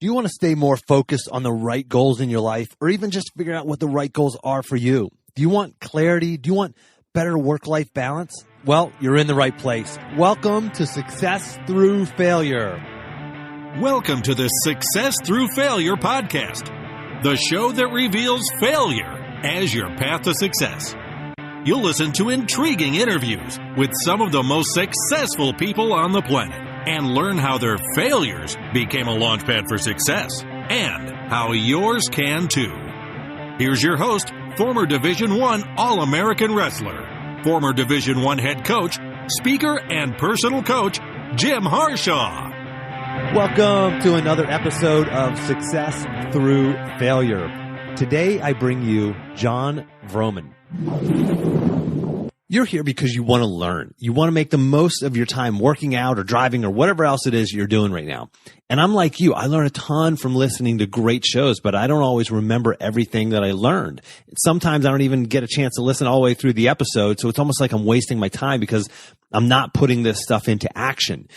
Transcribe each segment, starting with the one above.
Do you want to stay more focused on the right goals in your life, or even just figure out what the right goals are for you? Do you want clarity? Do you want better work-life balance? Well, you're in the right place. Welcome to Success Through Failure. Welcome to the Success Through Failure podcast, the show that reveals failure as your path to success. You'll listen to intriguing interviews with some of the most successful people on the planet and learn how their failures became a launchpad for success and how yours can too. Here's your host, former Division I All-American wrestler, former Division I head coach, speaker, and personal coach, Jim Harshaw. Welcome to another episode of Success Through Failure. Today, I bring you Jon Vroman. You're here because you want to learn. You want to make the most of your time working out or driving or whatever else it is you're doing right now. And I'm like you. I learn a ton from listening to great shows, but I don't always remember everything that I learned. Sometimes I don't even get a chance to listen all the way through the episode, so it's almost like I'm wasting my time because I'm not putting this stuff into action.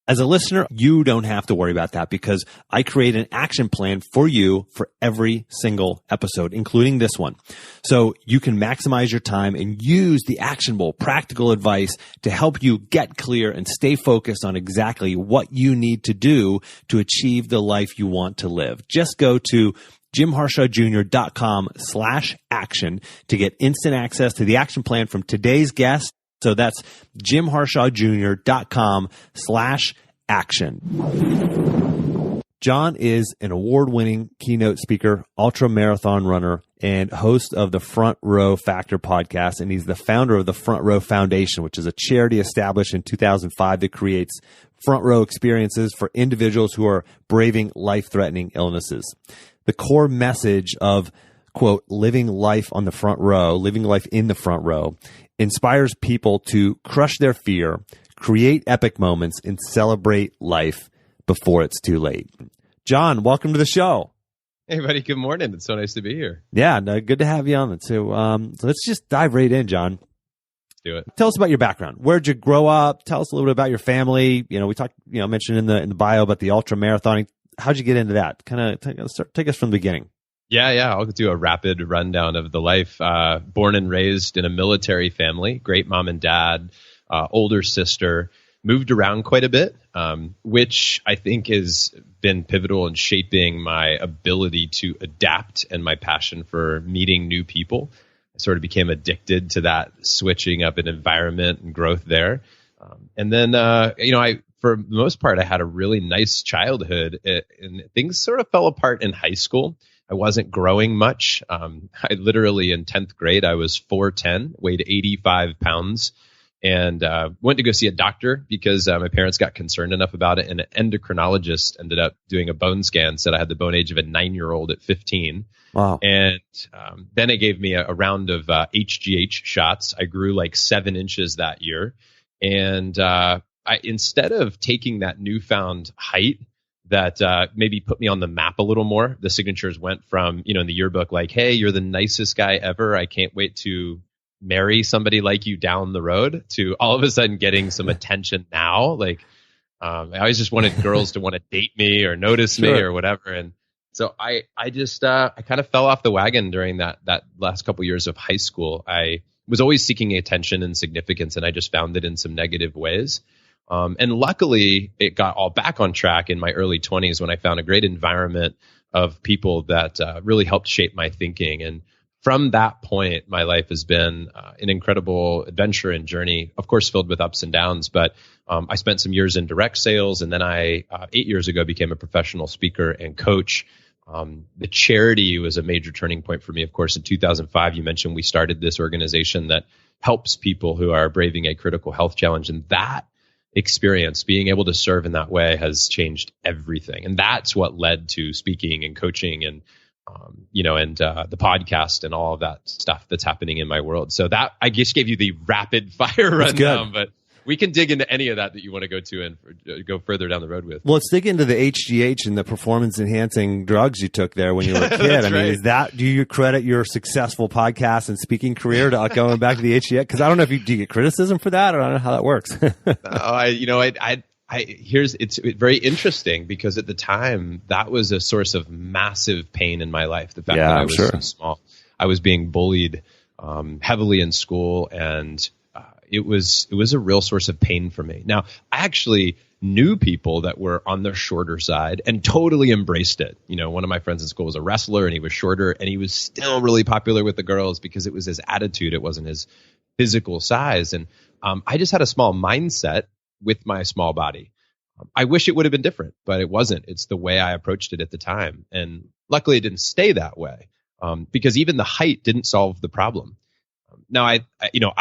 As a listener, you don't have to worry about that because I create an action plan for you for every single episode, including this one. So you can maximize your time and use the actionable, practical advice to help you get clear and stay focused on exactly what you need to do to achieve the life you want to live. Just go to jimharshawjr.com/action to get instant access to the action plan from today's guest. So that's jimharshawjr.com/action. Jon is an award-winning keynote speaker, ultramarathon runner, and host of the Front Row Factor podcast. And he's the founder of the Front Row Foundation, which is a charity established in 2005 that creates front row experiences for individuals who are braving life-threatening illnesses. The core message of, quote, living life on the front row, living life in the front row, inspires people to crush their fear, create epic moments, and celebrate life before it's too late. Jon, welcome to the show. Hey, buddy. Good morning. It's so nice to be here. Yeah, no, good to have you on. So let's just dive right in, Jon. Do it. Tell us about your background. Where'd you grow up? Tell us a little bit about your family. You know, we talked, mentioned in the bio about the ultramarathoning. How'd you get into that? Kind of take us from the beginning. Yeah. I'll do a rapid rundown of the life. Born and raised in a military family, great mom and dad, older sister, moved around quite a bit, which I think has been pivotal in shaping my ability to adapt and my passion for meeting new people. I sort of became addicted to that switching up an environment and growth there. And then, for the most part, I had a really nice childhood, and things sort of fell apart in high school. I wasn't growing much. I literally in 10th grade, I was 4'10", weighed 85 pounds, and went to go see a doctor because my parents got concerned enough about it. And an endocrinologist ended up doing a bone scan, said I had the bone age of a 9-year-old at 15. Wow. And then they gave me a round of HGH shots. I grew like 7 inches that year. And instead of taking that newfound height, that maybe put me on the map a little more. The signatures went from, in the yearbook, like, hey, you're the nicest guy ever. I can't wait to marry somebody like you down the road, to all of a sudden getting some attention now. Like, I always just wanted girls to want to date me or notice me or whatever. And so I just kind of fell off the wagon during that last couple years of high school. I was always seeking attention and significance, and I just found it in some negative ways. And luckily, it got all back on track in my early 20s when I found a great environment of people that really helped shape my thinking. And from that point, my life has been an incredible adventure and journey, of course, filled with ups and downs. But I spent some years in direct sales, and then I, 8 years ago, became a professional speaker and coach. The charity was a major turning point for me. Of course, in 2005, you mentioned we started this organization that helps people who are braving a critical health challenge. And that experience, being able to serve in that way, has changed everything. And that's what led to speaking and coaching and, the podcast and all of that stuff that's happening in my world. So that, I just gave you the rapid fire rundown, but we can dig into any of that you want to go to and go further down the road with. Well, let's dig into the HGH and the performance enhancing drugs you took there when you were a kid. I mean, do you credit your successful podcast and speaking career to going back to the HGH? Because I don't know if do you get criticism for that, or I don't know how that works. It's very interesting because at the time that was a source of massive pain in my life. The fact that I was so small, I was being bullied heavily in school, and it was a real source of pain for me. Now, I actually knew people that were on the shorter side and totally embraced it. One of my friends in school was a wrestler, and he was shorter, and he was still really popular with the girls because it was his attitude. It wasn't his physical size. And I just had a small mindset with my small body. I wish it would have been different, but it wasn't. It's the way I approached it at the time. And luckily it didn't stay that way, because even the height didn't solve the problem. Now, I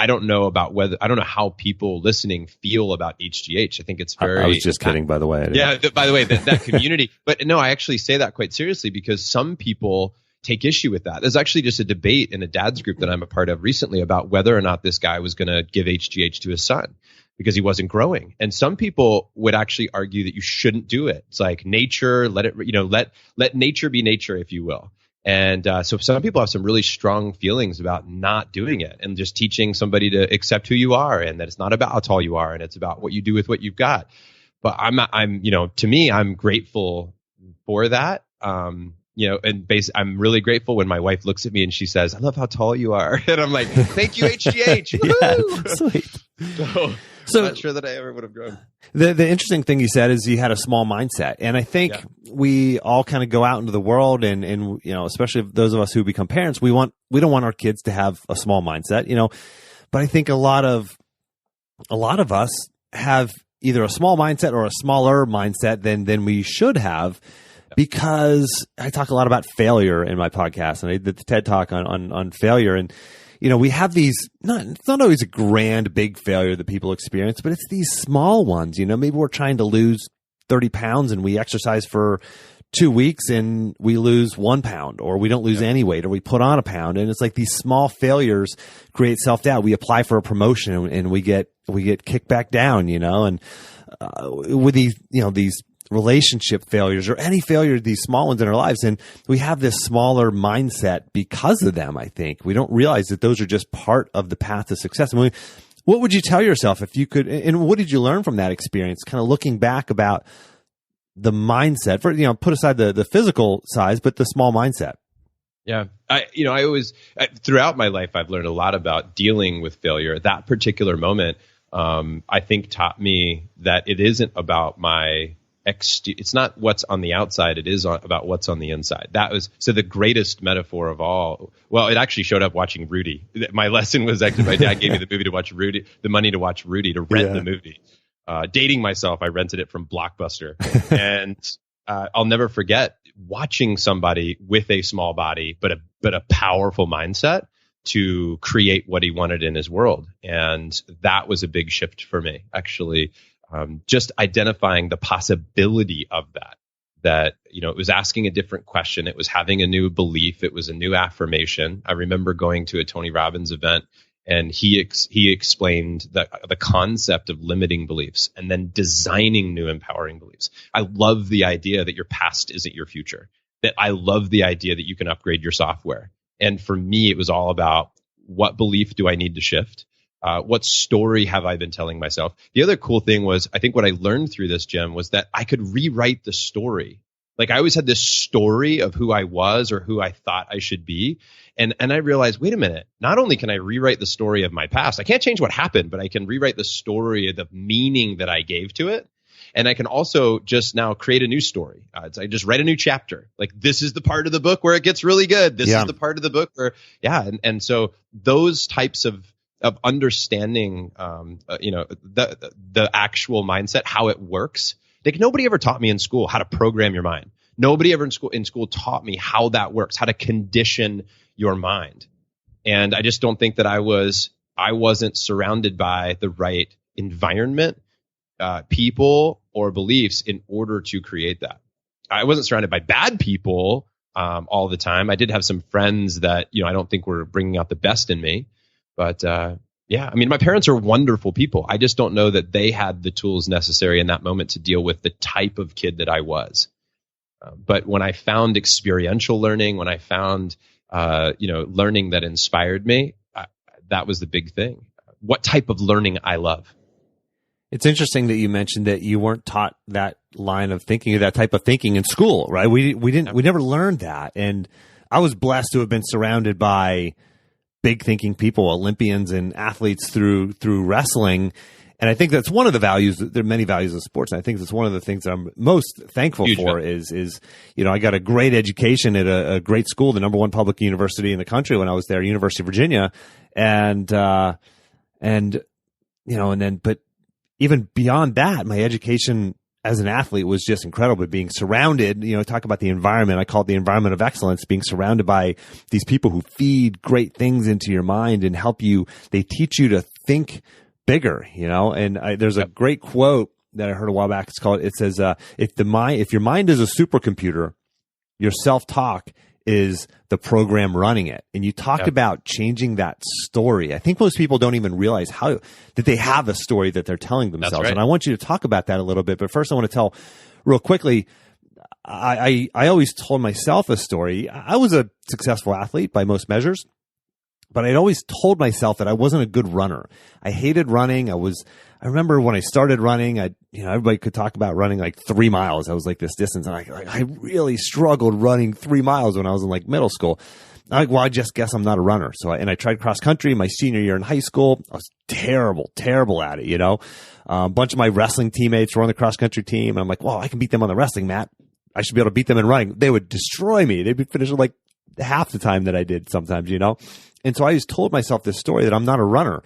don't know I don't know how people listening feel about HGH. I think it's very... I was just kidding, by the way. Yeah, by the way, that community. But no, I actually say that quite seriously because some people take issue with that. There's actually just a debate in a dad's group that I'm a part of recently about whether or not this guy was going to give HGH to his son because he wasn't growing. And some people would actually argue that you shouldn't do it. It's like nature, let nature be nature, if you will. And so some people have some really strong feelings about not doing it and just teaching somebody to accept who you are, and that it's not about how tall you are, and it's about what you do with what you've got. But to me, I'm grateful for that. I'm really grateful when my wife looks at me and she says, "I love how tall you are," and I'm like, "Thank you, HGH." Yeah, sweet. So I'm not sure that I ever would have grown. The interesting thing you said is you had a small mindset. And I think we all kind of go out into the world and especially those of us who become parents, we don't want our kids to have a small mindset, but I think a lot of us have either a small mindset or a smaller mindset than we should have, because I talk a lot about failure in my podcast, and I did the TED Talk on failure. And we have these, it's not always a grand, big failure that people experience, but it's these small ones. Maybe we're trying to lose 30 pounds and we exercise for 2 weeks and we lose 1 pound, or we don't lose any weight, or we put on a pound. And it's like these small failures create self-doubt. We apply for a promotion and we get kicked back down, and with these relationship failures or any failure, these small ones in our lives. And we have this smaller mindset because of them. I think we don't realize that those are just part of the path to success. What would you tell yourself if you could, and what did you learn from that experience? Kind of looking back about the mindset for, put aside the physical size, but the small mindset. Yeah. I always, throughout my life, I've learned a lot about dealing with failure. That particular moment, I think taught me that it isn't about it's not what's on the outside. It is about what's on the inside. So the greatest metaphor of all. Well, it actually showed up watching Rudy. My lesson was actually my dad gave me the money to watch Rudy, to rent the movie. Dating myself, I rented it from Blockbuster. And I'll never forget watching somebody with a small body, but a powerful mindset to create what he wanted in his world. And that was a big shift for me, actually. Just identifying the possibility of that, it was asking a different question. It was having a new belief. It was a new affirmation. I remember going to a Tony Robbins event, and he explained the concept of limiting beliefs and then designing new empowering beliefs. I love the idea that your past isn't your future, that I love the idea that you can upgrade your software. And for me, it was all about, what belief do I need to shift? What story have I been telling myself? The other cool thing was, I think what I learned through this, Jim, was that I could rewrite the story. Like, I always had this story of who I was or who I thought I should be. And I realized, wait a minute, not only can I rewrite the story of my past, I can't change what happened, but I can rewrite the story, the meaning that I gave to it. And I can also just now create a new story. I just write a new chapter. Like, this is the part of the book where it gets really good. This is the part of the book where, And so those types of understanding, the actual mindset, how it works. Like, nobody ever taught me in school how to program your mind. Nobody ever in school taught me how that works, how to condition your mind. And I just don't think that I wasn't surrounded by the right environment, people, or beliefs in order to create that. I wasn't surrounded by bad people all the time. I did have some friends that, I don't think were bringing out the best in me. But my parents are wonderful people. I just don't know that they had the tools necessary in that moment to deal with the type of kid that I was. But when I found experiential learning, when I found, learning that inspired me, that was the big thing. What type of learning I love. It's interesting that you mentioned that you weren't taught that line of thinking, or that type of thinking in school, right? We never learned that. And I was blessed to have been surrounded by big thinking people, Olympians and athletes through wrestling. And I think that's one of the values. There are many values of sports. And I think that's one of the things that I'm most thankful for is, I got a great education at a great school, the number one public university in the country when I was there, University of Virginia. But even beyond that, my education as an athlete was just incredible. Being surrounded, talk about the environment. I call it the environment of excellence, being surrounded by these people who feed great things into your mind and help you. They teach you to think bigger, and there's a great quote that I heard a while back. It says, if your mind is a supercomputer, your self-talk is the program running it. And you talked about changing that story. I think most people don't even realize that they have a story that they're telling themselves. That's right. And I want you to talk about that a little bit. But first I want to tell real quickly, I always told myself a story. I was a successful athlete by most measures, but I'd always told myself that I wasn't a good runner. I hated running. I remember when I started running, everybody could talk about running like 3 miles. I was like this distance, and I really struggled running 3 miles when I was in like middle school. I just guess I'm not a runner. So I tried cross country my senior year in high school. I was terrible at it. A bunch of my wrestling teammates were on the cross country team, and I'm like, well, I can beat them on the wrestling mat. I should be able to beat them in running. They would destroy me. They'd be finishing like half the time that I did sometimes, And so I just told myself this story that I'm not a runner.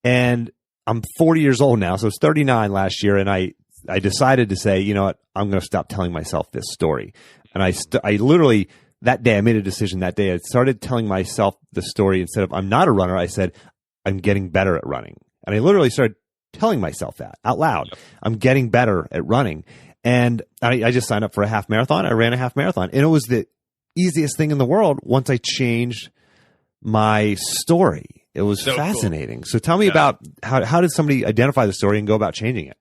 And I'm 40 years old now, so I was 39 last year, and I decided to say, you know what, I'm going to stop telling myself this story. And I literally, that day, I made a decision that day. I started telling myself the story. Instead of I'm not a runner, I said, I'm getting better at running. And I literally started telling myself that out loud. Yep. I'm getting better at running. And I just signed up for a half marathon. I ran a half marathon. And it was the easiest thing in the world once I changed my story. It was so fascinating. Cool. So tell me about how did somebody identify the story and go about changing it?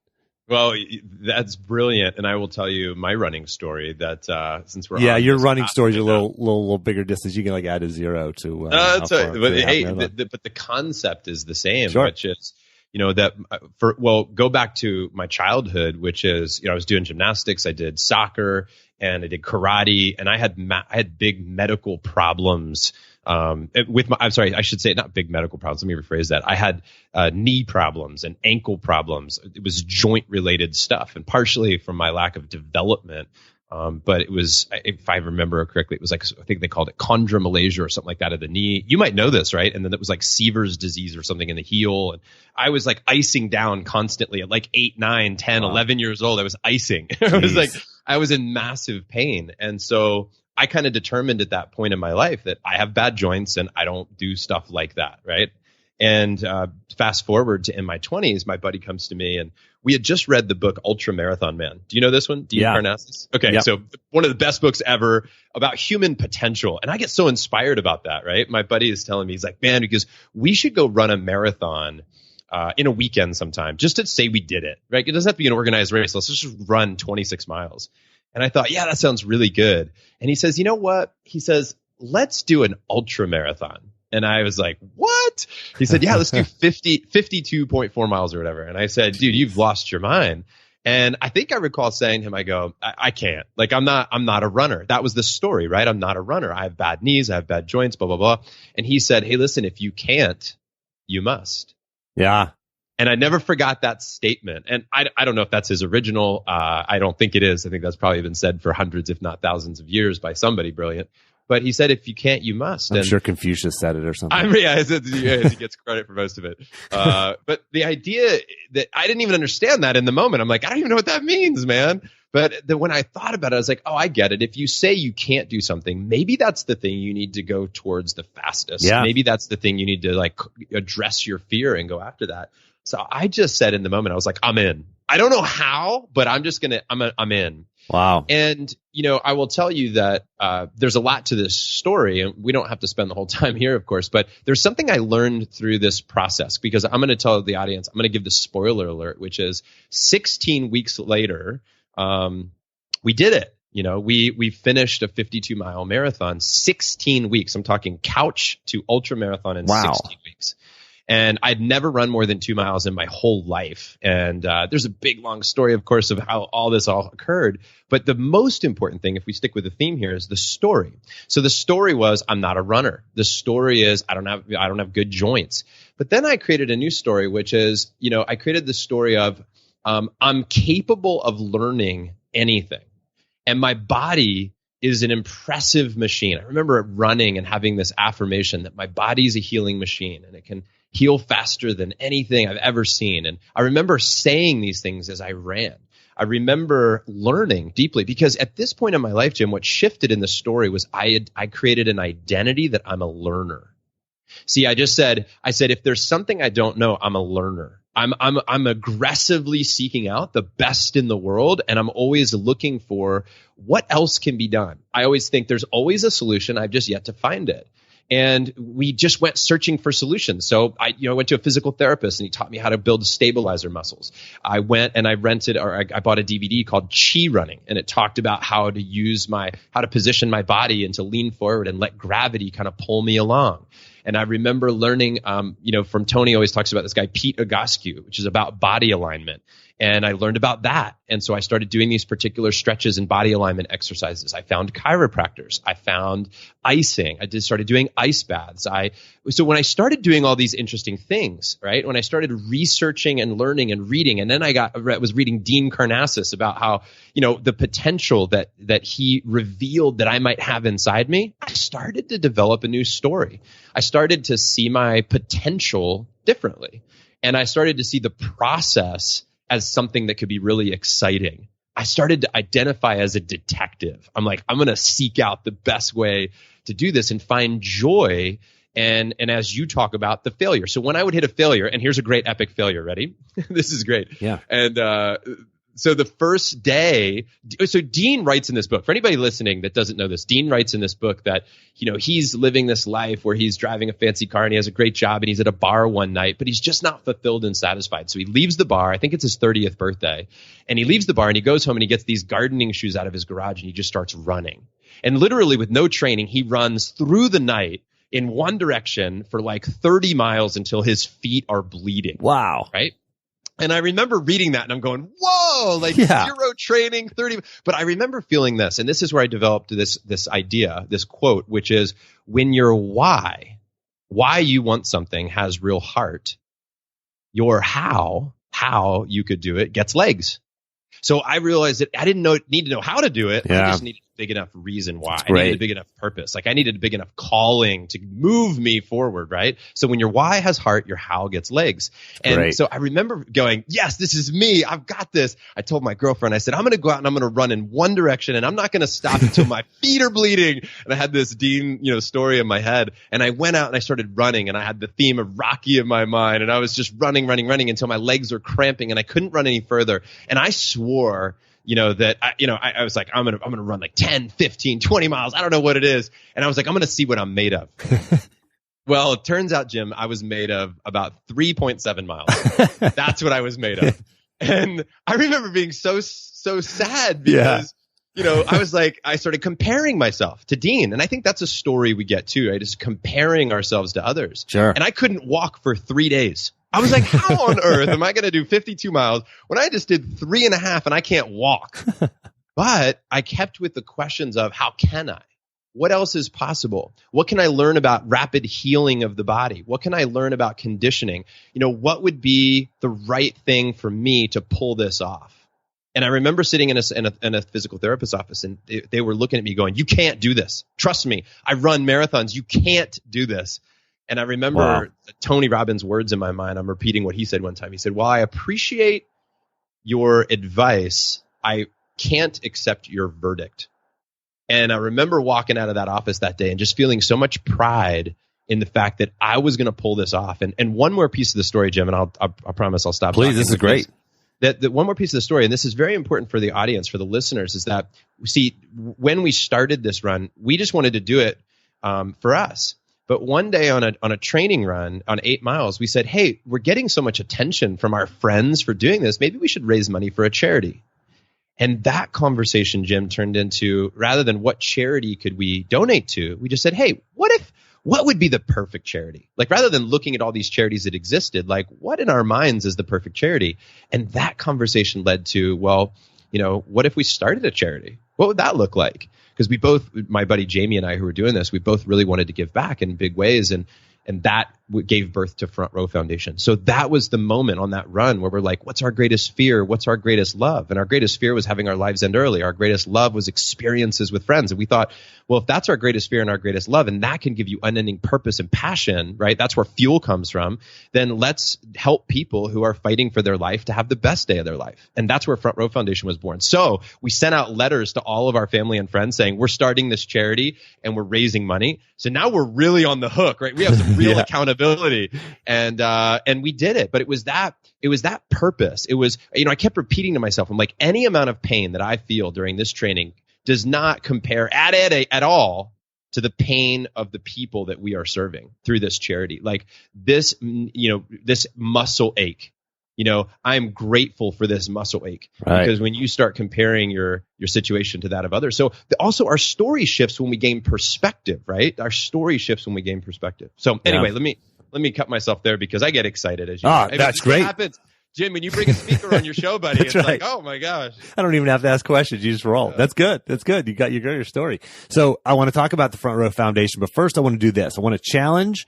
Well, that's brilliant, and I will tell you my running story. That since we're your running story is a little bigger distance. You can like add a 0 to. But the concept is the same, sure. Which is go back to my childhood, which is I was doing gymnastics, I did soccer, and I did karate, and I had big medical problems. I should say not big medical problems. Let me rephrase that. I had knee problems and ankle problems. It was joint related stuff, and partially from my lack of development. But it was, if I remember correctly, it was like, I think they called it chondromalacia or something like that of the knee. You might know this, right? And then it was like Seaver's disease or something in the heel. And I was like icing down constantly at like 8, 9, 10, 11 years old. I was icing. I was in massive pain. And so I kind of determined at that point in my life that I have bad joints and I don't do stuff like that, right? And fast forward to in my 20s, my buddy comes to me, and we had just read the book Ultramarathon Man. Do you know this one? Dean Karnazes? Okay, yep. So one of the best books ever about human potential. And I get so inspired about that, right? My buddy is telling me, he's like, man, because we should go run a marathon in a weekend sometime, just to say we did it, right? It doesn't have to be an organized race. Let's just run 26 miles. And I thought, yeah, that sounds really good. And he says, you know what? He says, let's do an ultra marathon. And I was like, what? He said, yeah, let's do 52.4 miles or whatever. And I said, dude, you've lost your mind. And I think I recall saying to him, I go, I can't. Like, I'm not a runner. That was the story, right? I'm not a runner. I have bad knees. I have bad joints, blah, blah, blah. And he said, hey, listen, if you can't, you must. Yeah. And I never forgot that statement. And I don't know if that's his original. I don't think it is. I think that's probably been said for hundreds, if not thousands of years by somebody brilliant. But he said, if you can't, you must. I'm sure Confucius said it or something. He gets credit for most of it. But the idea that I didn't even understand that in the moment. I'm like, I don't even know what that means, man. But then when I thought about it, I was like, oh, I get it. If you say you can't do something, maybe that's the thing you need to go towards the fastest. Yeah. Maybe that's the thing you need to like address your fear and go after that. So I just said in the moment, I was like, I'm in. I don't know how, but I'm in. Wow. And, I will tell you that there's a lot to this story, and we don't have to spend the whole time here, of course, but there's something I learned through this process, because I'm going to tell the audience, I'm going to give the spoiler alert, which is 16 weeks later, we did it. We finished a 52-mile marathon, 16 weeks. I'm talking couch to ultra marathon in 16 weeks. And I'd never run more than 2 miles in my whole life. And there's a big, long story, of course, of how all this occurred. But the most important thing, if we stick with the theme here, is the story. So the story was, I'm not a runner. The story is, I don't have good joints. But then I created a new story, which is, I created the story of, I'm capable of learning anything. And my body is an impressive machine. I remember running and having this affirmation that my body is a healing machine and it can heal faster than anything I've ever seen. And I remember saying these things as I ran. I remember learning deeply because at this point in my life, Jim, what shifted in the story was I created an identity that I'm a learner. See, I said, if there's something I don't know, I'm a learner. I'm aggressively seeking out the best in the world, and I'm always looking for what else can be done. I always think there's always a solution. I've just yet to find it. And we just went searching for solutions. So I went to a physical therapist and he taught me how to build stabilizer muscles. I went and I bought a DVD called Chi Running, and it talked about how to position my body and to lean forward and let gravity kind of pull me along. And I remember learning, from Tony always talks about this guy, Pete Egoscue, which is about body alignment. And I learned about that. And so I started doing these particular stretches and body alignment exercises. I found chiropractors. I found icing. I started doing ice baths. So when I started doing all these interesting things, right, when I started researching and learning and reading, and then I was reading Dean Karnazes about how, the potential that he revealed that I might have inside me, I started to develop a new story. I started to see my potential differently. And I started to see the process as something that could be really exciting. I started to identify as a detective. I'm like, I'm going to seek out the best way to do this and find joy. And as you talk about the failure. So when I would hit a failure, and here's a great epic failure. Ready? This is great. Yeah. And so the first day, so Dean writes in this book, for anybody listening that doesn't know this, Dean writes in this book that, he's living this life where he's driving a fancy car and he has a great job and he's at a bar one night, but he's just not fulfilled and satisfied. So he leaves the bar. I think it's his 30th birthday. And he leaves the bar and he goes home and he gets these gardening shoes out of his garage and he just starts running. And literally with no training, he runs through the night in one direction for like 30 miles until his feet are bleeding. Wow. Right? And I remember reading that and I'm going, whoa, zero training, 30. But I remember feeling this, and this is where I developed this idea, this quote, which is when your why you want something has real heart, your how you could do it gets legs. So I realized that I didn't need to know how to do it. Yeah. I just needed a big enough reason why. I needed a big enough purpose. Like I needed a big enough calling to move me forward, right? So when your why has heart, your how gets legs. And so I remember going, yes, this is me. I've got this. I told my girlfriend, I said, I'm going to go out and I'm going to run in one direction and I'm not going to stop until my feet are bleeding. And I had this Dean, story in my head. And I went out and I started running and I had the theme of Rocky in my mind. And I was just running until my legs were cramping and I couldn't run any further. And I swore, that I was like, I'm going to run like 10, 15, 20 miles. I don't know what it is. And I was like, I'm going to see what I'm made of. Well, it turns out, Jim, I was made of about 3.7 miles. That's what I was made of. And I remember being so sad because, I was like, I started comparing myself to Dean. And I think that's a story we get too, right? Just comparing ourselves to others. Sure. And I couldn't walk for 3 days. I was like, how on earth am I going to do 52 miles when I just did 3.5 and I can't walk? But I kept with the questions of how can I? What else is possible? What can I learn about rapid healing of the body? What can I learn about conditioning? What would be the right thing for me to pull this off? And I remember sitting in a physical therapist's office and they were looking at me going, you can't do this. Trust me. I run marathons. You can't do this. And I remember Tony Robbins' words in my mind. I'm repeating what he said one time. He said, well, I appreciate your advice. I can't accept your verdict. And I remember walking out of that office that day and just feeling so much pride in the fact that I was going to pull this off. And one more piece of the story, Jim, and I promise I'll stop. Please, this is great. That one more piece of the story, and this is very important for the audience, for the listeners, is that, see, when we started this run, we just wanted to do it for us. But one day on a training run on 8 miles, we said, hey, we're getting so much attention from our friends for doing this. Maybe we should raise money for a charity. And that conversation, Jim, turned into, rather than what charity could we donate to, we just said, hey, what what would be the perfect charity? Like, rather than looking at all these charities that existed, like, what in our minds is the perfect charity? And that conversation led to, well, what if we started a charity? What would that look like? Because we both, my buddy Jamie and I who were doing this, we both really wanted to give back in big ways. And that gave birth to Front Row Foundation. So that was the moment on that run where we're like, what's our greatest fear? What's our greatest love? And our greatest fear was having our lives end early. Our greatest love was experiences with friends. And we thought, well, if that's our greatest fear and our greatest love, and that can give you unending purpose and passion, right? That's where fuel comes from. Then let's help people who are fighting for their life to have the best day of their life. And that's where Front Row Foundation was born. So we sent out letters to all of our family and friends saying, we're starting this charity and we're raising money. So now we're really on the hook, right? We have some real accountability. And we did it. But it was that purpose. It was, I kept repeating to myself, I'm like, any amount of pain that I feel during this training does not compare at all to the pain of the people that we are serving through this charity. Like this, this muscle ache. I'm grateful for this muscle ache, right? Because when you start comparing your situation to that of others. So also our story shifts when we gain perspective, right? Our story shifts when we gain perspective. So anyway, let me cut myself there because I get excited as you know. That's great. Happens. Jim, when you bring a speaker on your show, buddy, it's right. Like, oh my gosh. I don't even have to ask questions. You just roll. Yeah. That's good. That's good. You got your story. So I want to talk about the Front Row Foundation, but first I want to do this. I want to challenge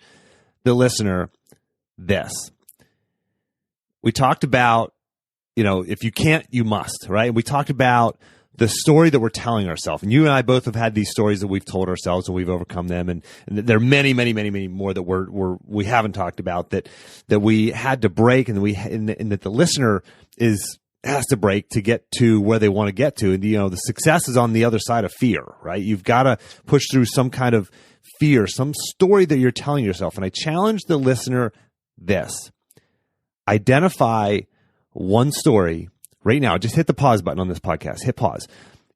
the listener this. We talked about, if you can't, you must, right? We talked about the story that we're telling ourselves. And you and I both have had these stories that we've told ourselves and we've overcome them. And there are many, many, many, many more that we haven't talked about that we had to break and that the listener has to break to get to where they want to get to. And, the success is on the other side of fear, right? You've got to push through some kind of fear, some story that you're telling yourself. And I challenge the listener this. Identify one story right now. Just hit the pause button on this podcast. Hit pause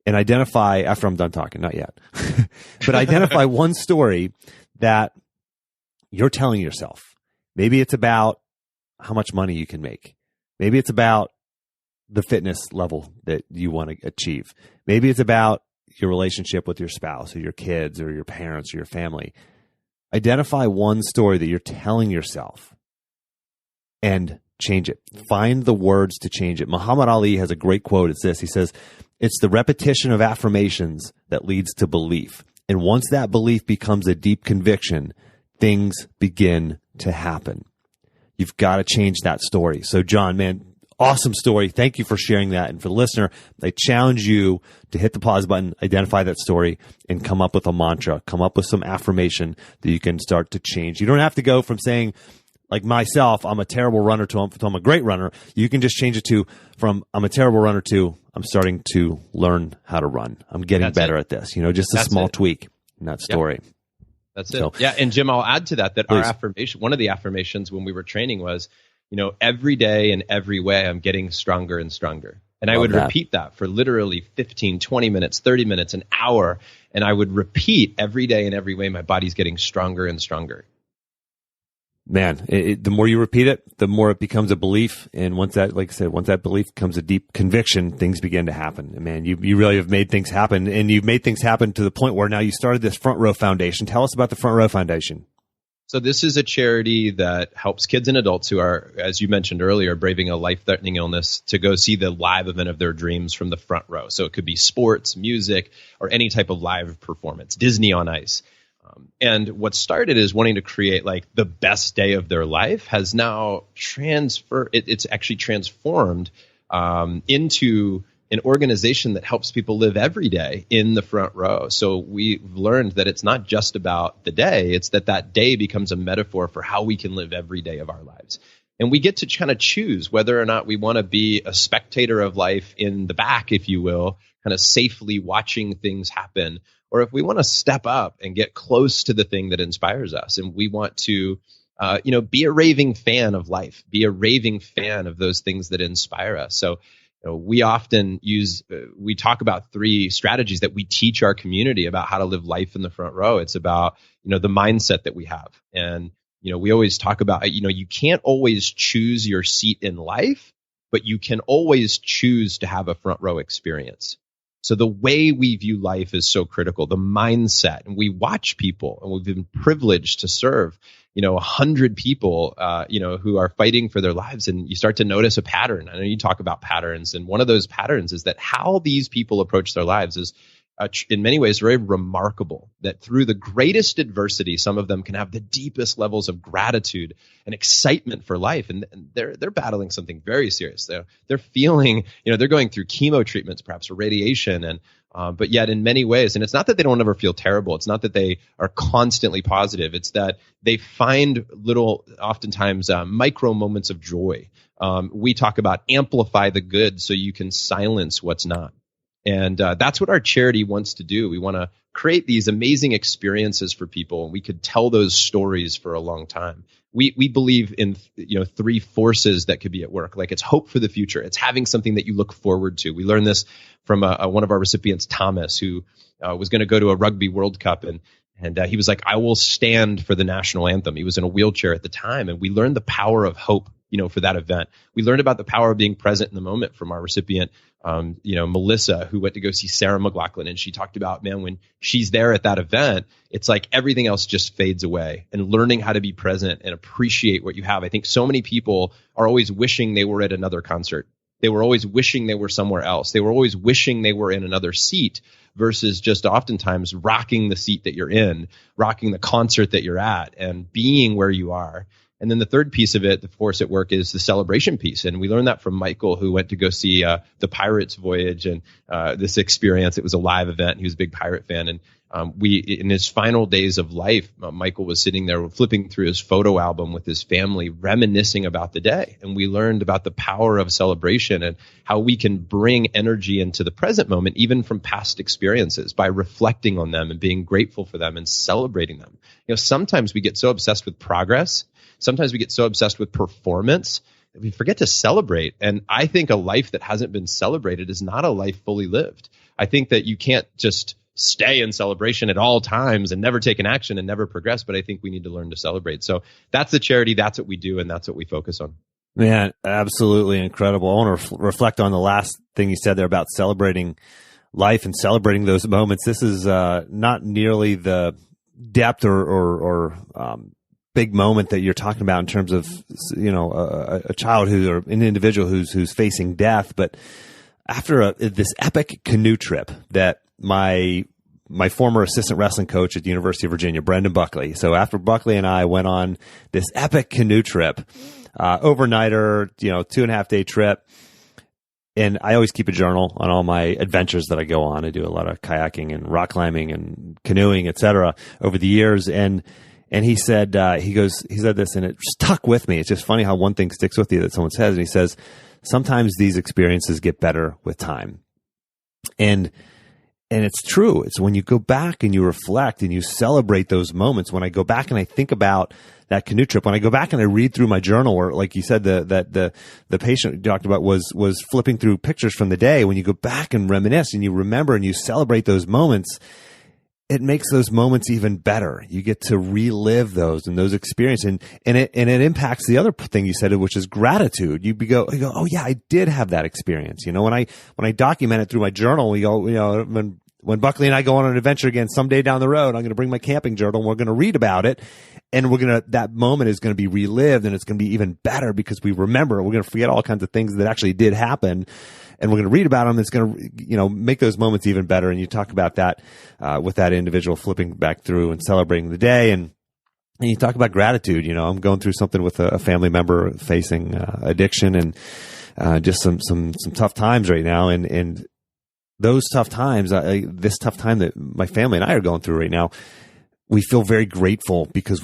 and identify after I'm done talking. Not yet. But identify one story that you're telling yourself. Maybe it's about how much money you can make. Maybe it's about the fitness level that you want to achieve. Maybe it's about your relationship with your spouse or your kids or your parents or your family. Identify one story that you're telling yourself and change it. Find the words to change it. Muhammad Ali has a great quote. It's this. He says, it's the repetition of affirmations that leads to belief. And once that belief becomes a deep conviction, things begin to happen. You've got to change that story. So Jon, man, awesome story. Thank you for sharing that. And for the listener, I challenge you to hit the pause button, identify that story, and come up with a mantra, come up with some affirmation that you can start to change. You don't have to go from saying, like myself, I'm a terrible runner to I'm a great runner. You can just change it from I'm a terrible runner to I'm starting to learn how to run. I'm getting better at this. Just a small tweak in that story. Yep. That's it. So, yeah. And Jim, I'll add to that please. Our affirmation, one of the affirmations when we were training was, every day in every way, I'm getting stronger and stronger. And I would repeat that for literally 15, 20 minutes, 30 minutes, an hour. And I would repeat every day in every way, my body's getting stronger and stronger. Man, the more you repeat it, the more it becomes a belief. And once that, like I said, once that belief becomes a deep conviction, things begin to happen. And man, you really have made things happen. And you've made things happen to the point where now you started this Front Row Foundation. Tell us about the Front Row Foundation. So this is a charity that helps kids and adults who are, as you mentioned earlier, braving a life-threatening illness to go see the live event of their dreams from the front row. So it could be sports, music, or any type of live performance, Disney on Ice. And what started as wanting to create like the best day of their life has now it's actually transformed into an organization that helps people live every day in the front row. So we've learned that it's not just about the day, it's that day becomes a metaphor for how we can live every day of our lives. And we get to kind of choose whether or not we want to be a spectator of life in the back, if you will, kind of safely watching things happen, or if we want to step up and get close to the thing that inspires us. And we want to, be a raving fan of life, be a raving fan of those things that inspire us. So we often we talk about 3 strategies that we teach our community about how to live life in the front row. It's about, the mindset that we have. And, we always talk about, you can't always choose your seat in life, but you can always choose to have a front row experience. So the way we view life is so critical, the mindset. And we watch people, and we've been privileged to serve, 100 people, who are fighting for their lives. And you start to notice a pattern. I know you talk about patterns. And one of those patterns is that how these people approach their lives is in many ways very remarkable, that through the greatest adversity, some of them can have the deepest levels of gratitude and excitement for life. And they're battling something very serious. They're feeling, they're going through chemo treatments, perhaps, or radiation. And but yet in many ways, and it's not that they don't ever feel terrible. It's not that they are constantly positive. It's that they find little, oftentimes micro moments of joy. We talk about amplify the good so you can silence what's not. And that's what our charity wants to do. We want to create these amazing experiences for people, and we could tell those stories for a long time. We believe in three forces that could be at work. Like, it's hope for the future. It's having something that you look forward to. We learned this from one of our recipients, Thomas, who was going to go to a Rugby World Cup, and he was like, I will stand for the national anthem. He was in a wheelchair at the time, and we learned the power of hope, for that event. We learned about the power of being present in the moment from our recipient, Melissa, who went to go see Sarah McLachlan. And she talked about, man, when she's there at that event, it's like everything else just fades away, and learning how to be present and appreciate what you have. I think so many people are always wishing they were at another concert. They were always wishing they were somewhere else. They were always wishing they were in another seat, versus just oftentimes rocking the seat that you're in, rocking the concert that you're at, and being where you are. And then the third piece of it, the force at work, is the celebration piece. And we learned that from Michael, who went to go see the Pirates voyage and this experience. It was a live event. He was a big Pirate fan. And in his final days of life, Michael was sitting there flipping through his photo album with his family, reminiscing about the day. And we learned about the power of celebration and how we can bring energy into the present moment, even from past experiences, by reflecting on them and being grateful for them and celebrating them. Sometimes we get so obsessed with progress. Sometimes we get so obsessed with performance that we forget to celebrate. And I think a life that hasn't been celebrated is not a life fully lived. I think that you can't just stay in celebration at all times and never take an action and never progress, but I think we need to learn to celebrate. So that's the charity, that's what we do, and that's what we focus on. Man, absolutely incredible. I want to reflect on the last thing you said there about celebrating life and celebrating those moments. This is not nearly the depth or big moment that you're talking about in terms of, a child or an individual who's facing death. But after this epic canoe trip that my former assistant wrestling coach at the University of Virginia, Brendan Buckley. So after Buckley and I went on this epic canoe trip, overnighter, 2.5 day trip. And I always keep a journal on all my adventures that I go on. I do a lot of kayaking and rock climbing and canoeing, et cetera, over the years. And he said, he said this, and it stuck with me. It's just funny how one thing sticks with you that someone says. And he says, sometimes these experiences get better with time. And it's true. It's when you go back and you reflect and you celebrate those moments. When I go back and I think about that canoe trip, when I go back and I read through my journal, or like you said, the patient you talked about was flipping through pictures from the day. When you go back and reminisce and you remember and you celebrate those moments, it makes those moments even better. You get to relive those and those experiences, and it impacts the other thing you said, which is gratitude. You go, oh yeah, I did have that experience. When I document it through my journal, we go, when Buckley and I go on an adventure again someday down the road, I'm going to bring my camping journal and we're going to read about it, and that moment is going to be relived, and it's going to be even better because we remember. We're going to forget all kinds of things that actually did happen, and we're going to read about them. It's going to, make those moments even better. And you talk about that with that individual flipping back through and celebrating the day. And you talk about gratitude. I'm going through something with a family member facing addiction and just some tough times right now. And those tough times, this tough time that my family and I are going through right now, we feel very grateful because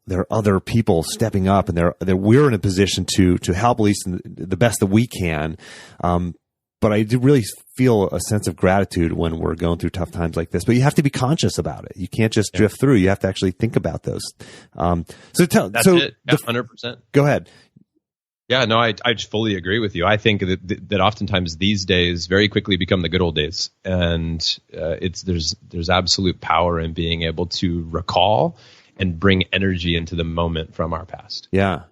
there are other people stepping up, and we're in a position to help, at least the best that we can. But I do really feel a sense of gratitude when we're going through tough times like this. But you have to be conscious about it. You can't just drift through. You have to actually think about those. That's it. Yeah, 100%. Go ahead. Yeah, no, I just fully agree with you. I think that oftentimes these days very quickly become the good old days, and there's absolute power in being able to recall and bring energy into the moment from our past. Yeah.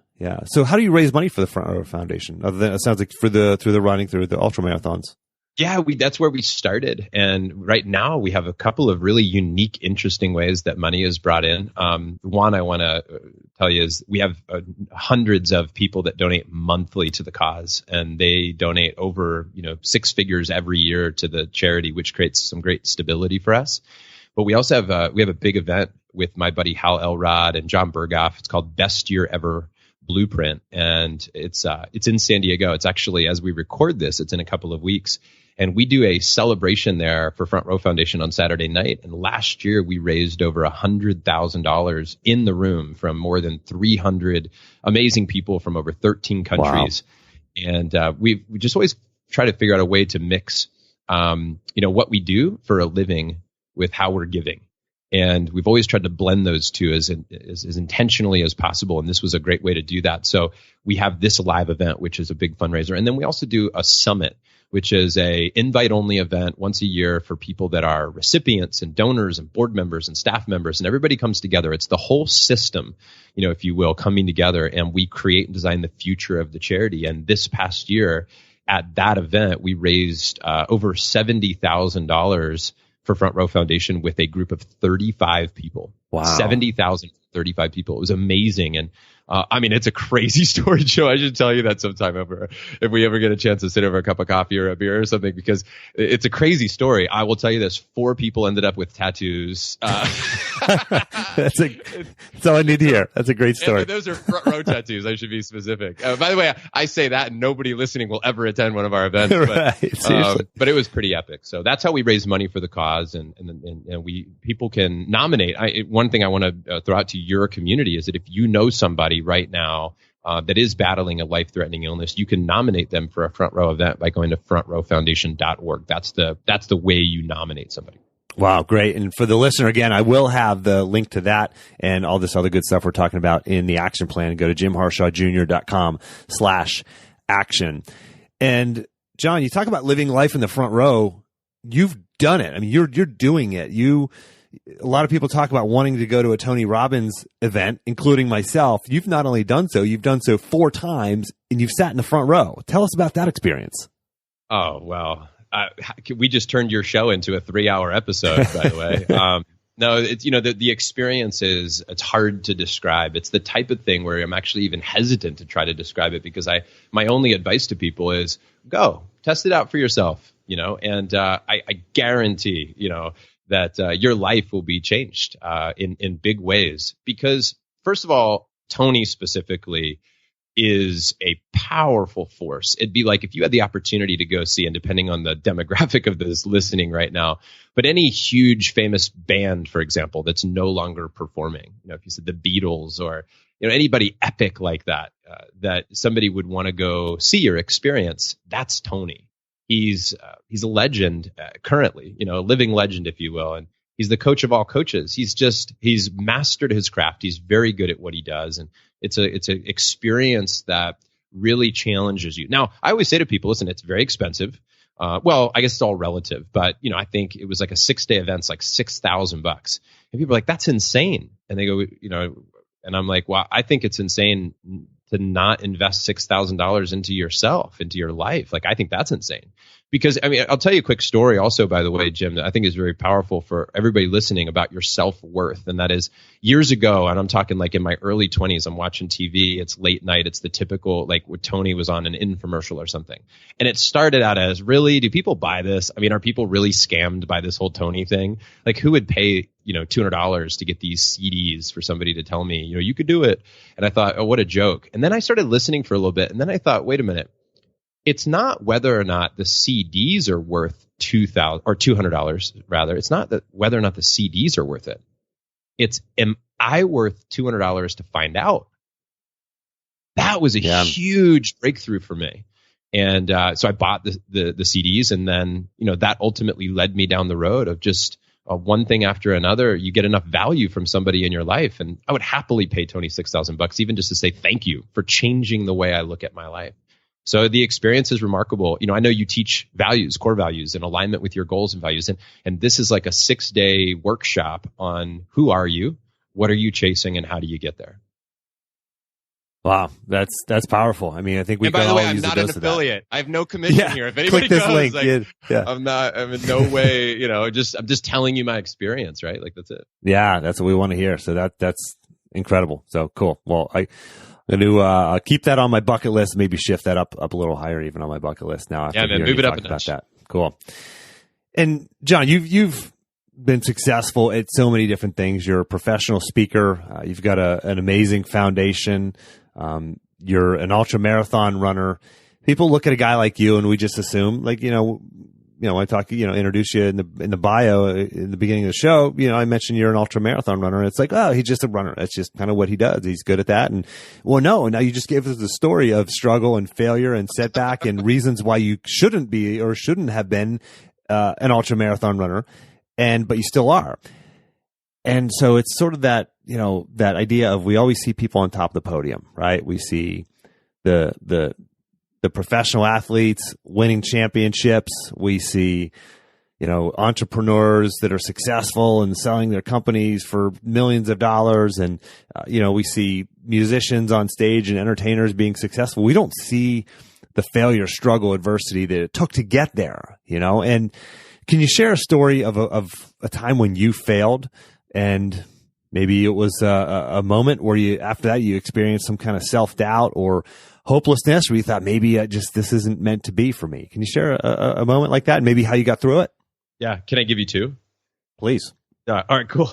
So how do you raise money for the foundation? Other than, it sounds like through the running, through the ultramarathons. Yeah, that's where we started. And right now we have a couple of really unique, interesting ways that money is brought in. One I want to tell you is we have hundreds of people that donate monthly to the cause, and they donate over, six figures every year to the charity, which creates some great stability for us. But we also have a big event with my buddy Hal Elrod and John Berghoff. It's called Best Year Ever Blueprint, and it's in San Diego. It's actually, as we record this, it's in a couple of weeks. And we do a celebration there for Front Row Foundation on Saturday night. And last year, we raised over $100,000 in the room from more than 300 amazing people from over 13 countries. Wow. And we just always try to figure out a way to mix, what we do for a living with how we're giving. And we've always tried to blend those two as intentionally as possible. And this was a great way to do that. So we have this live event, which is a big fundraiser. And then we also do a summit, which is a invite-only event once a year for people that are recipients and donors and board members and staff members, and everybody comes together. It's the whole system, if you will, coming together, and we create and design the future of the charity. And this past year at that event, we raised over $70,000 for Front Row Foundation with a group of 35 people. Wow. 70,000, 35 people. It was amazing. And it's a crazy story, Joe. I should tell you that sometime if we ever get a chance to sit over a cup of coffee or a beer or something, because it's a crazy story. I will tell you this: 4 people ended up with tattoos. That's all I need to hear. That's a great story. And those are front row tattoos. I should be specific. By the way, I say that and nobody listening will ever attend one of our events. But it was pretty epic. So that's how we raise money for the cause, and people can nominate. One thing I want to throw out to your community is that if you know somebody right now that is battling a life-threatening illness, you can nominate them for a Front Row event by going to frontrowfoundation.org. That's the way you nominate somebody. Wow, great. And for the listener, again, I will have the link to that and all this other good stuff we're talking about in the action plan. Go to jimharshawjr.com/action. And Jon, you talk about living life in the front row. You've done it. I mean, you're doing it. A lot of people talk about wanting to go to a Tony Robbins event, including myself. You've not only done so, you've done so 4 times, and you've sat in the front row. Tell us about that experience. Oh, well, we just turned your show into a 3-hour episode, by the way. No, it's, the experience it's hard to describe. It's the type of thing where I'm actually even hesitant to try to describe it, because my only advice to people is go test it out for yourself, and I guarantee, that your life will be changed in big ways. Because, first of all, Tony specifically is a powerful force. It'd be like if you had the opportunity to go see, and depending on the demographic of this listening right now, but any huge famous band, for example, that's no longer performing, if you said the Beatles or anybody epic like that, that somebody would want to go see or experience, that's Tony. He's a legend currently, a living legend, if you will. And he's the coach of all coaches. He's mastered his craft. He's very good at what he does. And it's an experience that really challenges you. Now, I always say to people, listen, it's very expensive. Well, I guess it's all relative, but I think it was like a 6-day event, it's like $6,000. And people are like, that's insane. And they go, and I'm like, well, I think it's insane to not invest $6,000 into yourself, into your life. Like, I think that's insane. Because, I'll tell you a quick story also, by the way, Jim, that I think is very powerful for everybody listening about your self-worth. And that is, years ago, and I'm talking like in my early 20s, I'm watching TV. It's late night. It's the typical, like what Tony was on an infomercial or something. And it started out as, really, do people buy this? Are people really scammed by this whole Tony thing? Like, who would pay, $200 to get these CDs for somebody to tell me, you could do it? And I thought, oh, what a joke. And then I started listening for a little bit. And then I thought, wait a minute. It's not whether or not the CDs are worth $200 rather. It's not that whether or not the CDs are worth it. It's, am I worth $200 to find out? That was a huge breakthrough for me. And so I bought the CDs, and then that ultimately led me down the road of just one thing after another. You get enough value from somebody in your life, and I would happily pay Tony $6,000 even just to say thank you for changing the way I look at my life. So the experience is remarkable. I know you teach values, core values, in alignment with your goals and values. And this is like a 6-day workshop on who are you, what are you chasing, and how do you get there? Wow, that's powerful. I mean, I think we. And by the way, I'm use not a an dose affiliate. I have no commission here. If anybody click this goes, link. like, Yeah. I'm in no way. I'm just telling you my experience, right? Like that's it. Yeah, that's what we want to hear. So that's incredible. So cool. Well, I'm going to keep that on my bucket list. Maybe shift that up a little higher, even on my bucket list now. Yeah, man, move it up a notch. That. Cool. And Jon, you've been successful at so many different things. You're a professional speaker. You've got an amazing foundation. You're an ultra marathon runner. People look at a guy like you and we just assume, like, I talk, introduce you in the bio in the beginning of the show, I mentioned you're an ultra marathon runner. And it's like, oh, he's just a runner. That's just kind of what he does. He's good at that. And well, no, now you just gave us the story of struggle and failure and setback and reasons why you shouldn't be or shouldn't have been an ultra marathon runner. But you still are. And so it's sort of that, that idea of we always see people on top of the podium, right? We see the professional athletes winning championships. We see, entrepreneurs that are successful and selling their companies for millions of dollars. And, we see musicians on stage and entertainers being successful. We don't see the failure, struggle, adversity that it took to get there, and can you share a story of a time when you failed and maybe it was a moment where after that you experienced some kind of self-doubt or hopelessness where you thought maybe this isn't meant to be for me? Can you share a moment like that and maybe how you got through it? Yeah. Can I give you two? Please. All right, cool.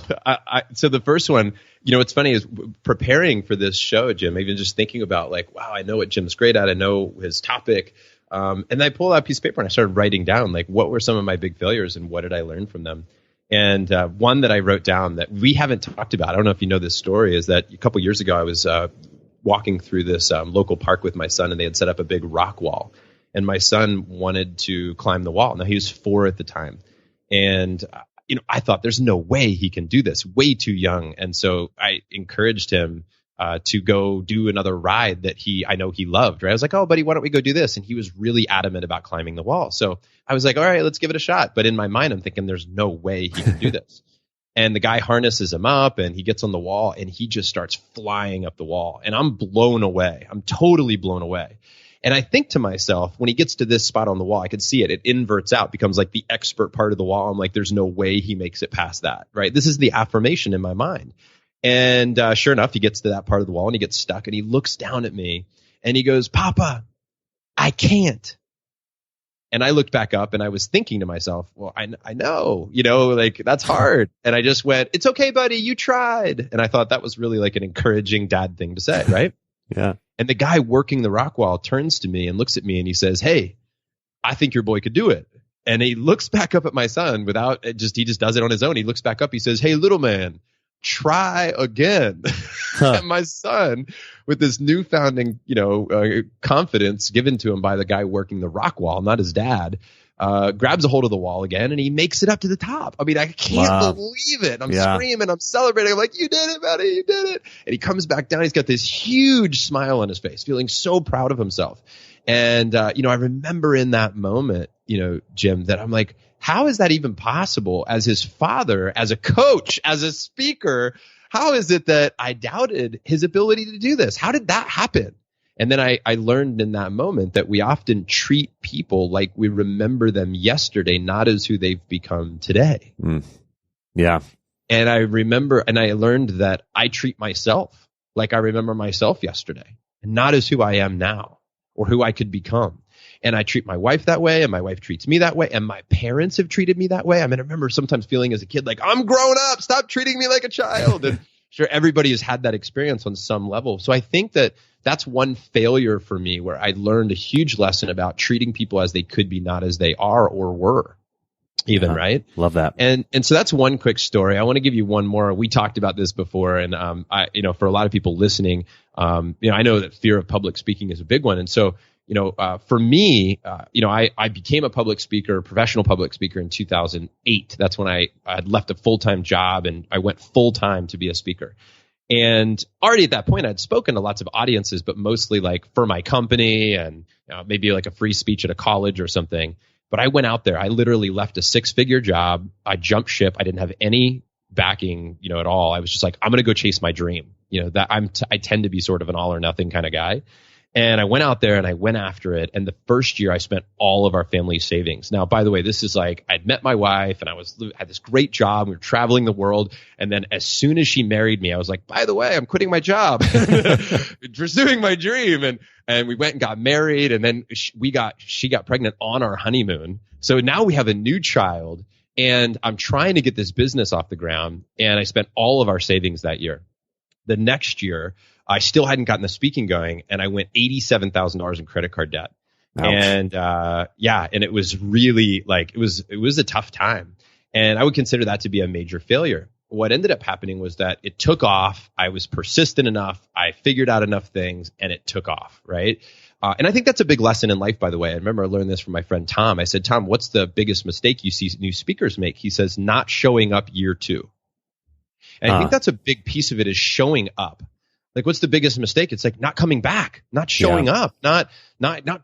So the first one, what's funny is preparing for this show, Jim, even just thinking about like, wow, I know what Jim's great at. I know his topic. And I pulled out a piece of paper and I started writing down like what were some of my big failures and what did I learn from them. And one that I wrote down that we haven't talked about, I don't know if you know this story, is that a couple years ago I was walking through this local park with my son and they had set up a big rock wall. And my son wanted to climb the wall. Now he was 4 at the time. And I thought there's no way he can do this, way too young. And so I encouraged him to go do another ride that I know he loved, right? I was like, oh, buddy, why don't we go do this? And he was really adamant about climbing the wall. So I was like, all right, let's give it a shot. But in my mind, I'm thinking there's no way he can do this. And the guy harnesses him up and he gets on the wall and he just starts flying up the wall. And I'm blown away. I'm totally blown away. And I think to myself, when he gets to this spot on the wall, I could see it. It inverts out, becomes like the expert part of the wall. I'm like, there's no way he makes it past that, right? This is the affirmation in my mind. And sure enough, he gets to that part of the wall and he gets stuck and he looks down at me and he goes, Papa, I can't. And I looked back up and I was thinking to myself, well, I know, like that's hard. And I just went, it's okay, buddy. You tried. And I thought that was really like an encouraging dad thing to say, right? Yeah. And the guy working the rock wall turns to me and looks at me and he says, hey, I think your boy could do it. And he looks back up at my son he just does it on his own. He looks back up. He says, hey, little man, try again. And my son, with this newfound, confidence given to him by the guy working the rock wall, not his dad, grabs a hold of the wall again and he makes it up to the top. I mean, I can't believe it. I'm screaming. I'm celebrating. I'm like, you did it, buddy. You did it. And he comes back down. He's got this huge smile on his face, feeling so proud of himself. And, I remember in that moment, Jim, that I'm like, how is that even possible as his father, as a coach, as a speaker? How is it that I doubted his ability to do this? How did that happen? And then I learned in that moment that we often treat people like we remember them yesterday, not as who they've become today. Yeah. And I learned that I treat myself like I remember myself yesterday and not as who I am now or who I could become. And I treat my wife that way, and my wife treats me that way, and my parents have treated me that way. I mean, I remember sometimes feeling as a kid like, I'm grown up, stop treating me like a child. And sure, everybody has had that experience on some level. So I think that that's one failure for me where I learned a huge lesson about treating people as they could be, not as they are or were. Even, right? Love that. And so that's one quick story. I want to give you one more. We talked about this before, and for a lot of people listening, I know that fear of public speaking is a big one. And so, for me, I became a professional public speaker in 2008. That's when I had left a full-time job and I went full-time to be a speaker. And already at that point, I'd spoken to lots of audiences, but mostly like for my company and maybe like a free speech at a college or something. But I went out there. I literally left a 6-figure job. I jumped ship. I didn't have any backing, at all. I was just like, I'm going to go chase my dream. That I tend to be sort of an all or nothing kind of guy. And I went out there and I went after it. And the first year I spent all of our family savings. Now, by the way, this is like, I'd met my wife and I had this great job. We were traveling the world. And then as soon as she married me, I was like, by the way, I'm quitting my job, pursuing my dream. And we went and got married. And then she got pregnant on our honeymoon. So now we have a new child and I'm trying to get this business off the ground. And I spent all of our savings that year. The next year, I still hadn't gotten the speaking going, and I went $87,000 in credit card debt. Ouch. And and it was really like it was a tough time, and I would consider that to be a major failure. What ended up happening was that it took off. I was persistent enough. I figured out enough things, and it took off. Right. And I think that's a big lesson in life, by the way. I remember I learned this from my friend Tom. I said, Tom, what's the biggest mistake you see new speakers make? He says, not showing up year 2. And I think that's a big piece of it is showing up. Like, what's the biggest mistake? It's like not coming back, not showing up, not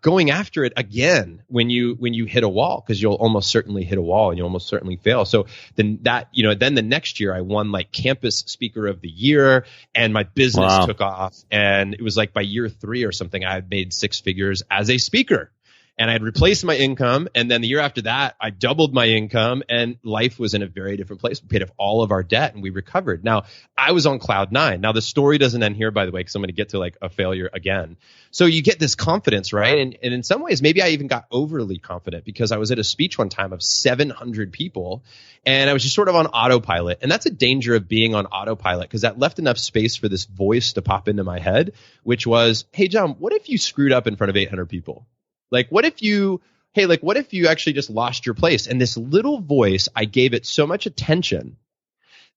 going after it again when you hit a wall, because you'll almost certainly hit a wall and you'll almost certainly fail. So then then the next year I won like campus speaker of the year and my business took off. And it was like by year 3 or something, I had made 6 figures as a speaker. And I had replaced my income. And then the year after that, I doubled my income and life was in a very different place. We paid off all of our debt and we recovered. Now, I was on cloud 9. Now, the story doesn't end here, by the way, because I'm going to get to like a failure again. So you get this confidence, right? And in some ways, maybe I even got overly confident because I was at a speech one time of 700 people and I was just sort of on autopilot. And that's a danger of being on autopilot because that left enough space for this voice to pop into my head, which was, hey, Jon, what if you screwed up in front of 800 people? Like, what if you actually just lost your place? And this little voice, I gave it so much attention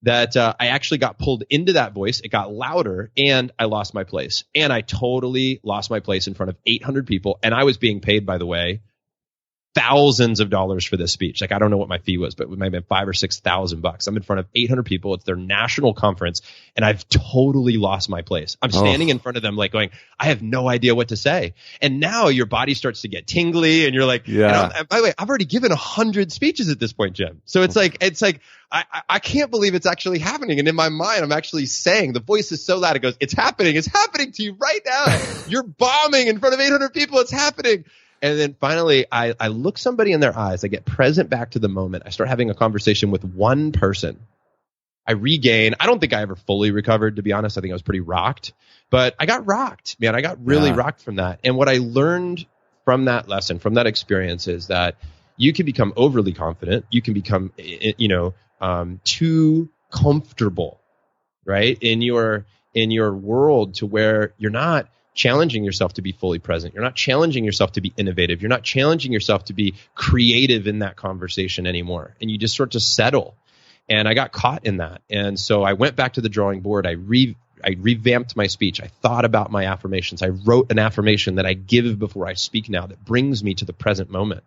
that I actually got pulled into that voice. It got louder and I lost my place. And I totally lost my place in front of 800 people. And I was being paid, by the way, thousands of dollars for this speech. Like, I don't know what my fee was, but it might have been $5,000 or $6,000. I'm in front of 800 people. It's their national conference, and I've totally lost my place. I'm standing in front of them, like going, I have no idea what to say. And now your body starts to get tingly, and you're like, and by the way, I've already given 100 speeches at this point, Jim. So it's like I can't believe it's actually happening. And in my mind, I'm actually saying, the voice is so loud, it goes, it's happening to you right now. You're bombing in front of 800 people. It's happening. And then finally, I look somebody in their eyes. I get present back to the moment. I start having a conversation with one person. I regain. I don't think I ever fully recovered, to be honest. I think I was pretty rocked. But I got rocked, man. I got really rocked from that. And what I learned from that lesson, from that experience, is that you can become overly confident. You can become, too comfortable, right, in your world, to where you're not challenging yourself to be fully present. You're not challenging yourself to be innovative. You're not challenging yourself to be creative in that conversation anymore. And you just sort of settle. And I got caught in that. And so I went back to the drawing board. I revamped my speech. I thought about my affirmations. I wrote an affirmation that I give before I speak now that brings me to the present moment.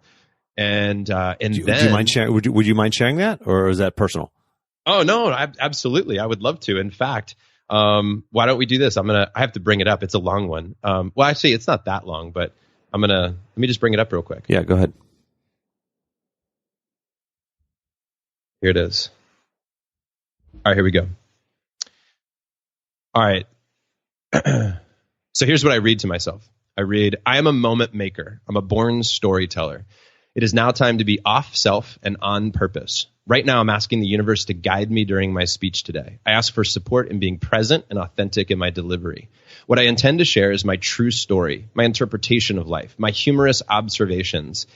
And then, do you mind sharing? Would you mind sharing that, or is that personal? Oh no, absolutely. I would love to. In fact, why don't we do this? I have to bring it up. It's a long one. Well, actually, it's not that long, but let me just bring it up real quick. Yeah, go ahead. Here it is. All right, here we go. All right. So here's what I read to myself. I read, I am a moment maker. I'm a born storyteller. It is now time to be off self and on purpose. Right now, I'm asking the universe to guide me during my speech today. I ask for support in being present and authentic in my delivery. What I intend to share is my true story, my interpretation of life, my humorous observations,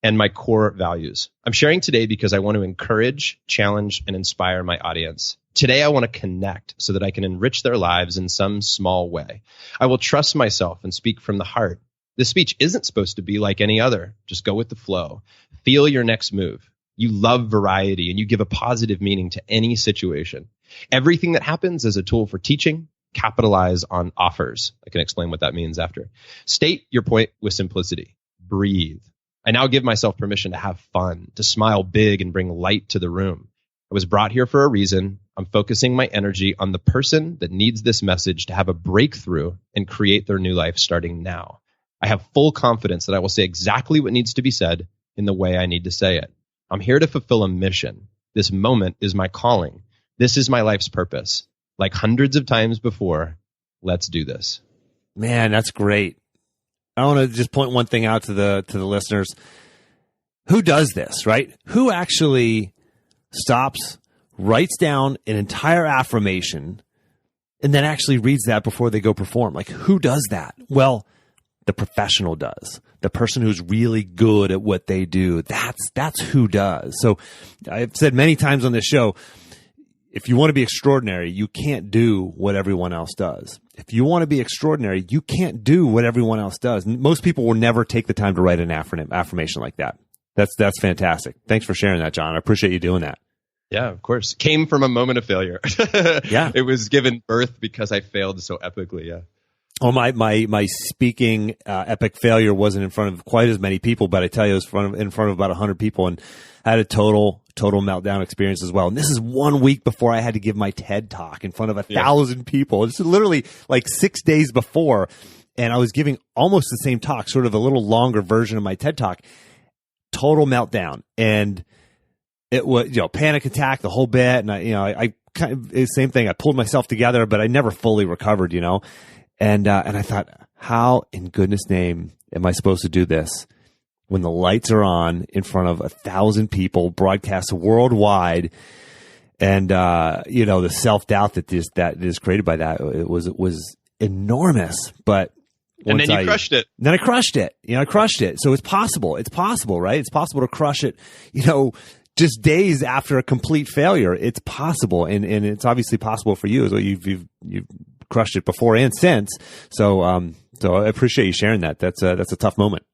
and my core values. I'm sharing today because I want to encourage, challenge, and inspire my audience. Today, I want to connect so that I can enrich their lives in some small way. I will trust myself and speak from the heart. This speech isn't supposed to be like any other. Just go with the flow. Feel your next move. You love variety and you give a positive meaning to any situation. Everything that happens is a tool for teaching. Capitalize on offers. I can explain what that means after. State your point with simplicity. Breathe. I now give myself permission to have fun, to smile big and bring light to the room. I was brought here for a reason. I'm focusing my energy on the person that needs this message to have a breakthrough and create their new life starting now. I have full confidence that I will say exactly what needs to be said in the way I need to say it. I'm here to fulfill a mission. This moment is my calling. this is my life's purpose. Like hundreds of times before, let's do this. Man, that's great. I want to just point one thing out to the listeners. Who does this, right? Who actually stops, writes down an entire affirmation, and then actually reads that before they go perform? Like, who does that? Well, the professional does. The person who's really good at what they do. That's who does. So I've said many times on this show, if you want to be extraordinary, you can't do what everyone else does. If you want to be extraordinary, you can't do what everyone else does. Most people will never take the time to write an affirmation like that. That's fantastic. Thanks for sharing that, Jon. I appreciate you doing that. Yeah, of course. Came from a moment of failure. Yeah. It was given birth because I failed so epically. Yeah. Oh, my speaking epic failure wasn't in front of quite as many people, but I tell you, it was in front of about 100 people, and I had a total meltdown experience as well. And this is 1 week before I had to give my TED talk in front of 1,000 people. This is literally like 6 days before, and I was giving almost the same talk, sort of a little longer version of my TED talk. Total meltdown, and it was panic attack, the whole bit. And I kind of same thing. I pulled myself together, but I never fully recovered. And I thought, how in goodness name am I supposed to do this when the lights are on in front of 1,000 people, broadcast worldwide, and the self-doubt that is created by that, it was enormous. But and then you crushed it. Then I crushed it. I crushed it. So it's possible. It's possible, right? It's possible to crush it. Just days after a complete failure, it's possible, and it's obviously possible for you as well. You've crushed it before and since. So I appreciate you sharing that. That's a tough moment.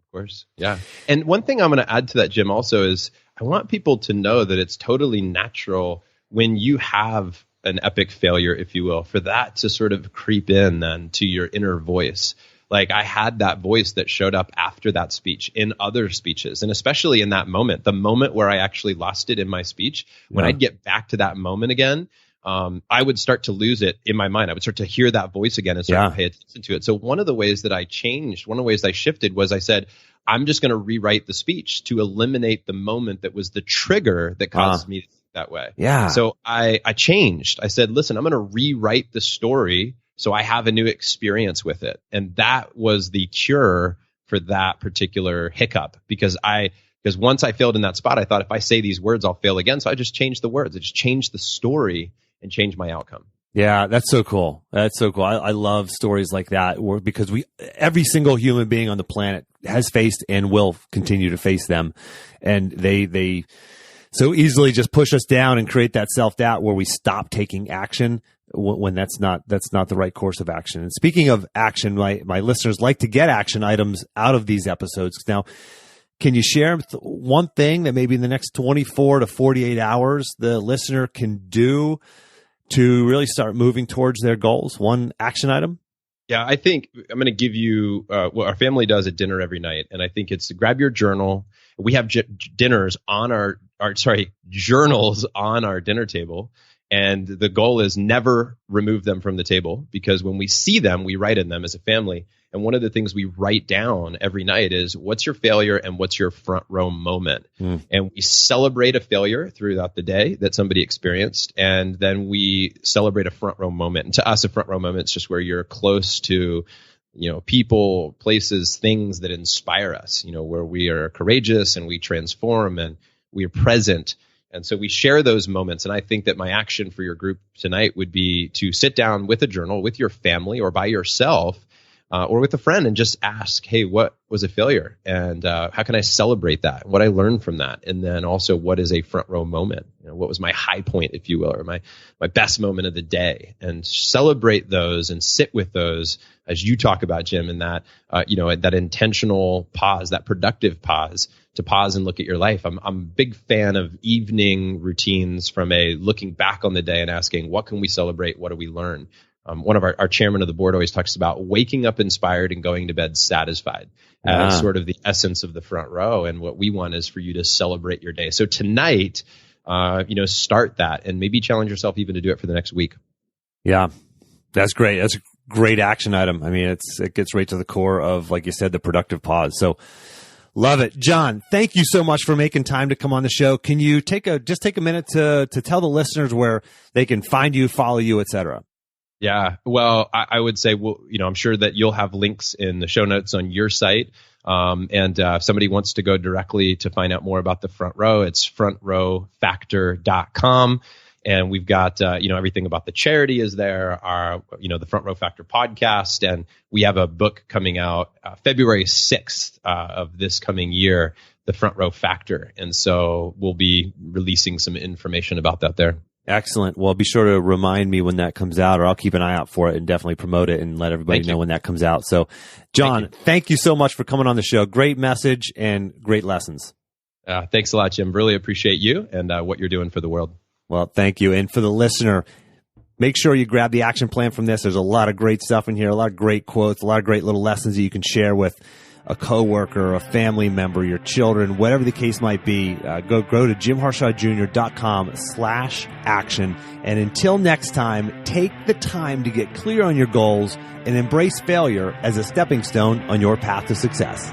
Of course, yeah. And one thing I'm going to add to that, Jim, also is I want people to know that it's totally natural when you have an epic failure, if you will, for that to sort of creep in then to your inner voice. Like I had that voice that showed up after that speech in other speeches, and especially in that moment, the moment where I actually lost it in my speech, when I'd get back to that moment again, I would start to lose it in my mind. I would start to hear that voice again and start to pay attention to it. So one of the ways that I changed, one of the ways I shifted was I said, I'm just going to rewrite the speech to eliminate the moment that was the trigger that caused me to think that way. Yeah. So I changed. I said, listen, I'm going to rewrite the story so I have a new experience with it. And that was the cure for that particular hiccup, because once I failed in that spot, I thought if I say these words, I'll fail again. So I just changed the words. I just changed the story and changed my outcome. Yeah, that's so cool. That's so cool. I love stories like that because every single human being on the planet has faced and will continue to face them. And they so easily just push us down and create that self-doubt where we stop taking action when that's not the right course of action. And speaking of action, my listeners like to get action items out of these episodes. Now, can you share one thing that maybe in the next 24 to 48 hours the listener can do to really start moving towards their goals? One action item? Yeah, I think I'm going to give you what our family does at dinner every night. And I think it's to grab your journal. We have journals on our dinner table. And the goal is never remove them from the table, because when we see them, we write in them as a family. And one of the things we write down every night is what's your failure and what's your front row moment. And we celebrate a failure throughout the day that somebody experienced. And then we celebrate a front row moment. And to us, a front row moment is just where you're close to, people, places, things that inspire us, where we are courageous and we transform and we are present. And so we share those moments. And I think that my action for your group tonight would be to sit down with a journal, with your family or by yourself, or with a friend, and just ask, hey, what was a failure? And how can I celebrate that? What I learned from that? And then also, what is a front row moment? What was my high point, if you will, or my best moment of the day? And celebrate those and sit with those as you talk about, Jim, and that, that intentional pause, that productive pause, to pause and look at your life. I'm a big fan of evening routines from a looking back on the day and asking, what can we celebrate? What do we learn? One of our chairman of the board always talks about waking up inspired and going to bed satisfied as sort of the essence of the front row. And what we want is for you to celebrate your day. So tonight, start that and maybe challenge yourself even to do it for the next week. Yeah, that's great. That's a great action item. I mean, it gets right to the core of, like you said, the productive pause. So Love it. Jon, thank you so much for making time to come on the show. Can you take a minute to tell the listeners where they can find you, follow you, et cetera? Yeah, well, I would say, well, I'm sure that you'll have links in the show notes on your site. And if somebody wants to go directly to find out more about the Front Row, it's frontrowfactor.com. And we've got, everything about the charity is there, our, the Front Row Factor podcast. And we have a book coming out February 6th of this coming year, the Front Row Factor. And so we'll be releasing some information about that there. Excellent. Well, be sure to remind me when that comes out, or I'll keep an eye out for it and definitely promote it and let everybody know when that comes out. So, Jon, thank you so much for coming on the show. Great message and great lessons. Thanks a lot, Jim. Really appreciate you and what you're doing for the world. Well, thank you. And for the listener, make sure you grab the action plan from this. There's a lot of great stuff in here, a lot of great quotes, a lot of great little lessons that you can share with a coworker, a family member, your children, whatever the case might be. Go to jimharshawjr.com/action. And until next time, take the time to get clear on your goals and embrace failure as a stepping stone on your path to success.